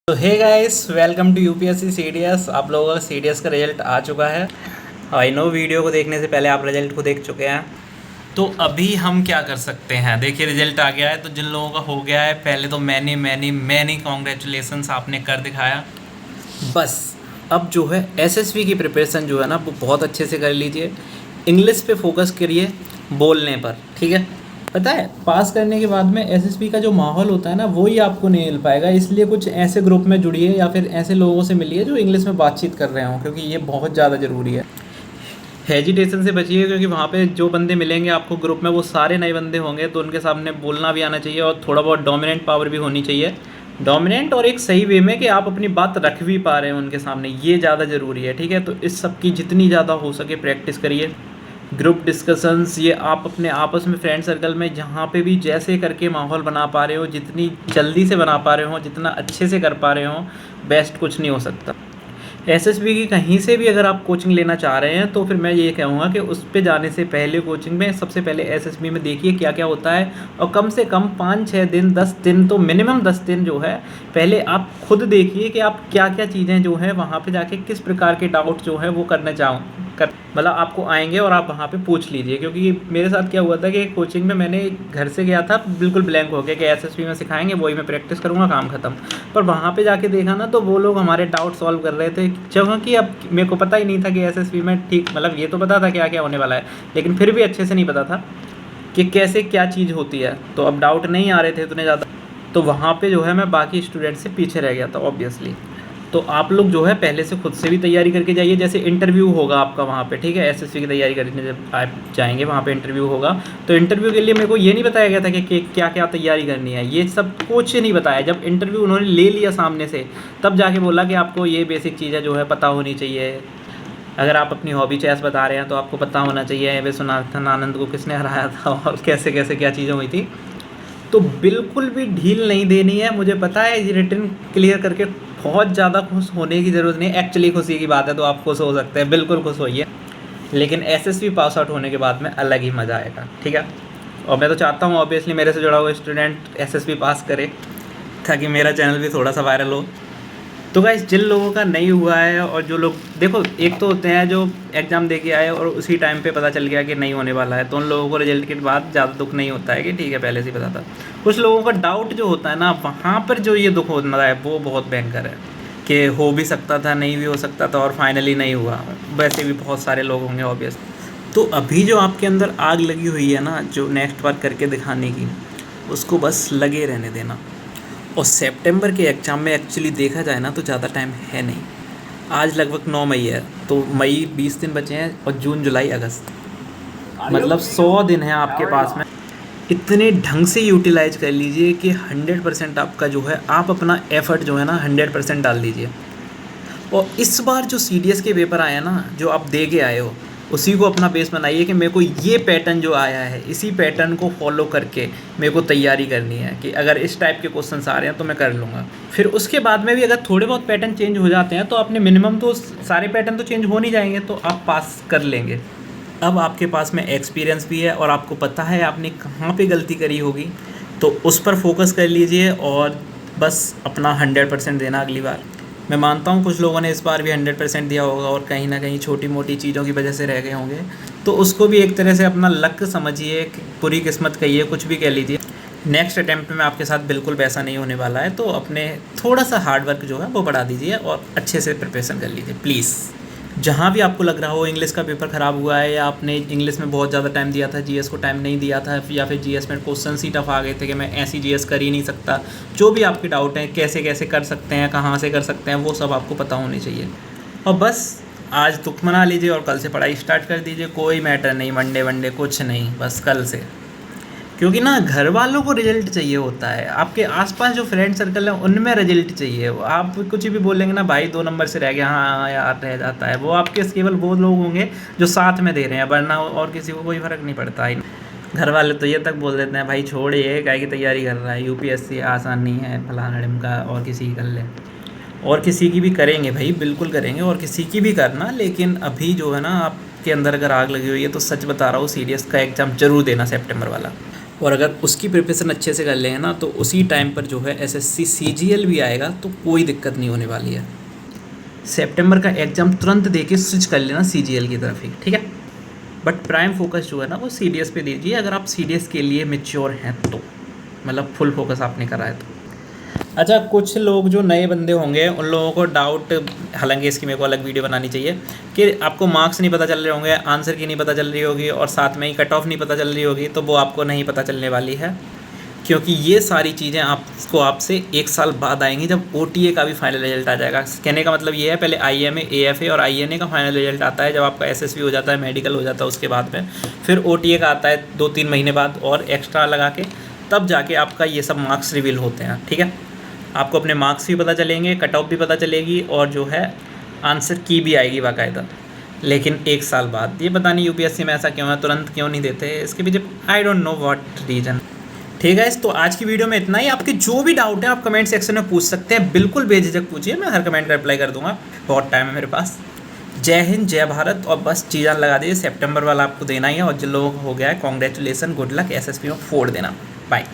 तो hey guys, welcome to UPSC CDS. आप लोगों का सीडीएस का रिजल्ट आ चुका है। आई नो वीडियो को देखने से पहले आप रिजल्ट को देख चुके हैं। तो अभी हम क्या कर सकते हैं, देखिए रिजल्ट आ गया है। तो जिन लोगों का हो गया है, पहले तो मैनी मैनी मैनी कॉन्ग्रेचुलेसन्स, आपने कर दिखाया। बस अब जो है एसएसबी की प्रिपरेशन जो है ना, वो बहुत अच्छे से कर लीजिए। इंग्लिश पे फोकस करिए, बोलने पर, ठीक है। पता है, पास करने के बाद में एसएसबी का जो माहौल होता है ना, वो ही आपको नहीं मिल पाएगा। इसलिए कुछ ऐसे ग्रुप में जुड़िए या फिर ऐसे लोगों से मिलिए जो इंग्लिश में बातचीत कर रहे हों, क्योंकि ये बहुत ज़्यादा ज़रूरी है। हेजिटेशन से बचिए, क्योंकि वहाँ पे जो बंदे मिलेंगे आपको ग्रुप में, वो सारे नए बंदे होंगे, तो उनके सामने बोलना भी आना चाहिए और थोड़ा बहुत डोमिनेंट पावर भी होनी चाहिए। डोमिनेंट और एक सही वे में कि आप अपनी बात रख भी पा रहे हैं उनके सामने, ये ज़्यादा ज़रूरी है, ठीक है। तो इस सब की जितनी ज़्यादा हो सके प्रैक्टिस करिए। ग्रुप डिस्कशंस ये आप अपने आपस में फ्रेंड सर्कल में जहाँ पे भी जैसे करके माहौल बना पा रहे हो, जितनी जल्दी से बना पा रहे हो, जितना अच्छे से कर पा रहे हो, बेस्ट कुछ नहीं हो सकता। एसएसबी की कहीं से भी अगर आप कोचिंग लेना चाह रहे हैं, तो फिर मैं ये कहूँगा कि उस पे जाने से पहले कोचिंग में सबसे पहले एसएसबी में देखिए क्या क्या होता है, और कम से कम 5-6 दिन 10 दिन, तो मिनिमम 10 दिन जो है पहले आप खुद देखिए कि आप क्या क्या चीज़ें जो है वहाँ पे जाके किस प्रकार के डाउट जो है वो करना कर मतलब आपको आएंगे, और आप वहाँ पे पूछ लीजिए। क्योंकि मेरे साथ क्या हुआ था कि कोचिंग में मैंने घर से गया था बिल्कुल ब्लैंक हो गया कि एसएसबी में सिखाएंगे, वही मैं प्रैक्टिस करूँगा, काम खत्म। पर वहाँ पे जाके देखा ना, तो वो लोग हमारे डाउट सॉल्व कर रहे थे, जबकि कि अब मेरे को पता ही नहीं था कि एसएसबी में, ठीक मतलब ये तो पता था क्या क्या होने वाला है, लेकिन फिर भी अच्छे से नहीं पता था कि कैसे क्या चीज़ होती है। तो अब डाउट नहीं आ रहे थे इतने ज़्यादा, तो वहाँ पे जो है मैं बाकी स्टूडेंट से पीछे रह गया था ऑब्वियसली। तो आप लोग जो है पहले से खुद से भी तैयारी करके जाइए। जैसे इंटरव्यू होगा आपका वहाँ पे, ठीक है, एसएससी की तैयारी करने जब आप जाएंगे वहाँ पे इंटरव्यू होगा, तो इंटरव्यू के लिए मेरे को ये नहीं बताया गया था कि क्या क्या तैयारी करनी है, ये सब कुछ नहीं बताया। जब इंटरव्यू उन्होंने ले लिया सामने से, तब जाके बोला कि आपको ये बेसिक चीज़ें जो है पता होनी चाहिए। अगर आप अपनी हॉबी चेस बता रहे हैं, तो आपको पता होना चाहिए विश्वनाथन आनंद को किसने हराया था और कैसे कैसे क्या चीज़ें हुई थी। तो बिल्कुल भी ढील नहीं देनी है। मुझे पता है ये रिटन क्लियर करके बहुत ज़्यादा खुश होने की ज़रूरत नहीं है, एक्चुअली खुशी की बात है, तो आप खुश हो सकते हैं, बिल्कुल खुश होइए। लेकिन एसएसबी पास आउट होने के बाद में अलग ही मज़ा आएगा, ठीक है। और मैं तो चाहता हूँ ऑब्वियसली मेरे से जुड़ा हुआ स्टूडेंट एसएसबी पास करे, ताकि मेरा चैनल भी थोड़ा सा वायरल हो। तो गाइस, जिन लोगों का नहीं हुआ है, और जो लोग देखो, एक तो होते हैं जो एग्ज़ाम दे के आए और उसी टाइम पे पता चल गया कि नहीं होने वाला है, तो उन लोगों को रिजल्ट के बाद ज़्यादा दुख नहीं होता है कि ठीक है पहले से ही पता था। कुछ लोगों का डाउट जो होता है ना, वहाँ पर जो ये दुख होता है वो बहुत भयंकर है, कि हो भी सकता था, नहीं भी हो सकता था, और फाइनली नहीं हुआ। वैसे भी बहुत सारे लोग होंगे ऑब्वियस। तो अभी जो आपके अंदर आग लगी हुई है ना, जो नेक्स्ट बार करके दिखाने की, उसको बस लगे रहने देना। और सितंबर के एग्ज़ाम में एक्चुअली देखा जाए ना, तो ज़्यादा टाइम है नहीं। आज लगभग 9 मई है, तो मई 20 दिन बचे हैं, और जून जुलाई अगस्त, मतलब 100 दिन है आपके पास में। इतने ढंग से यूटिलाइज कर लीजिए कि 100% आपका जो है, आप अपना एफर्ट जो है ना 100% डाल दीजिए। और इस बार जो सीडीएस के पेपर आए हैं ना, जो आप दे के आए हो, उसी को अपना बेस बनाइए कि मेरे को ये पैटर्न जो आया है, इसी पैटर्न को फॉलो करके मेरे को तैयारी करनी है, कि अगर इस टाइप के क्वेश्चंस आ रहे हैं तो मैं कर लूँगा। फिर उसके बाद में भी अगर थोड़े बहुत पैटर्न चेंज हो जाते हैं, तो आपने मिनिमम तो सारे पैटर्न तो चेंज हो नहीं जाएंगे, तो आप पास कर लेंगे। अब आपके पास में एक्सपीरियंस भी है, और आपको पता है आपने कहाँ पे गलती करी होगी, तो उस पर फोकस कर लीजिए, और बस अपना 100% देना अगली बार। मैं मानता हूँ कुछ लोगों ने इस बार भी 100% दिया होगा, और कहीं ना कहीं छोटी मोटी चीज़ों की वजह से रह गए होंगे, तो उसको भी एक तरह से अपना लक समझिए, पूरी किस्मत कहिए, कुछ भी कह लीजिए। नेक्स्ट अटैम्प्ट में आपके साथ बिल्कुल वैसा नहीं होने वाला है, तो अपने थोड़ा सा हार्ड वर्क जो है वो बढ़ा दीजिए, और अच्छे से प्रिपरेशन कर लीजिए प्लीज़। जहाँ भी आपको लग रहा हो इंग्लिश का पेपर ख़राब हुआ है, या आपने इंग्लिश में बहुत ज़्यादा टाइम दिया था, जीएस को टाइम नहीं दिया था, या फिर जीएस में क्वेश्चन ही टफ आ गए थे कि मैं ऐसी जीएस कर ही नहीं सकता, जो भी आपके डाउट हैं कैसे कैसे कर सकते हैं, कहाँ से कर सकते हैं, वो सब आपको पता होनी चाहिए। और बस आज दुख मना लीजिए, और कल से पढ़ाई स्टार्ट कर दीजिए। कोई मैटर नहीं, मंडे वनडे कुछ नहीं, बस कल से। क्योंकि ना घर वालों को रिजल्ट चाहिए होता है, आपके आसपास जो फ्रेंड सर्कल है उनमें रिजल्ट चाहिए। आप कुछ भी बोलेंगे ना, भाई 2 नंबर से रह गया, हाँ यार रह जाता है, वो आपके केवल वो लोग होंगे जो साथ में दे रहे हैं, वरना और किसी को कोई फ़र्क नहीं पड़ता है। घर वाले तो ये तक बोल देते हैं, भाई छोड़ ये काय की तैयारी कर रहा है, यूपीएससी आसान नहीं है, फलाना ढिमका, और किसी की कर ले। और किसी की भी करेंगे भाई, बिल्कुल करेंगे, और किसी की भी करना, लेकिन अभी जो है ना आपके अंदर अगर आग लगी हुई है, तो सच बता रहा हूँ सीडीएस का एग्ज़ाम ज़रूर देना सितंबर वाला। और अगर उसकी प्रिपरेशन अच्छे से कर लेंगे ना तो उसी टाइम पर जो है एसएससी सीजीएल भी आएगा तो कोई दिक्कत नहीं होने वाली है। सितंबर का एग्ज़ाम तुरंत दे के स्विच कर लेना सीजीएल की तरफ ही, ठीक है। बट प्राइम फोकस जो है ना वो सीडीएस पे दीजिए, अगर आप सीडीएस के लिए मैच्योर हैं तो, मतलब फुल फोकस आपने करा है तो। अच्छा, कुछ लोग जो नए बंदे होंगे उन लोगों को डाउट, हालांकि इसकी मेरे को अलग वीडियो बनानी चाहिए, कि आपको मार्क्स नहीं पता चल रहे होंगे, आंसर की नहीं पता चल रही होगी और साथ में ही कट ऑफ नहीं पता चल रही होगी, तो वो आपको नहीं पता चलने वाली है, क्योंकि ये सारी चीज़ें आपसे 1 साल बाद आएंगी जब ओटीए का भी फाइनल रिजल्ट आ जाएगा। कहने का मतलब ये है, पहले आईएमए, एएफए और आईएनए का फाइनल रिजल्ट आता है, जब आपका एसएसबी हो जाता है, मेडिकल हो जाता है, उसके बाद में फिर ओटीए का आता है 2-3 महीने बाद और एक्स्ट्रा लगा के, तब जाके आपका ये सब मार्क्स रिवील होते हैं, ठीक है। आपको अपने मार्क्स भी पता चलेंगे, कट ऑफ भी पता चलेगी और जो है आंसर की भी आएगी बाकायदा, लेकिन 1 साल बाद। ये पता नहीं यूपीएससी में ऐसा क्यों है, तुरंत क्यों नहीं देते, इसके पीछे I don't know what reason. ठीक है, तो आज की वीडियो में इतना ही। आपके जो भी डाउट है आप कमेंट सेक्शन में पूछ सकते हैं, बिल्कुल बेझिझक पूछिए, मैं हर कमेंट का रिप्लाई कर दूंगा, बहुत टाइम है मेरे पास। जय हिंद, जय भारत, और बस चीज़ान लगा दीजिए, सितंबर वाला आपको देना ही है, और जिन लोगों को हो गया है कॉन्ग्रेचुलेसन, गुड लक, एसएसबी में फोड़ देना। बाय।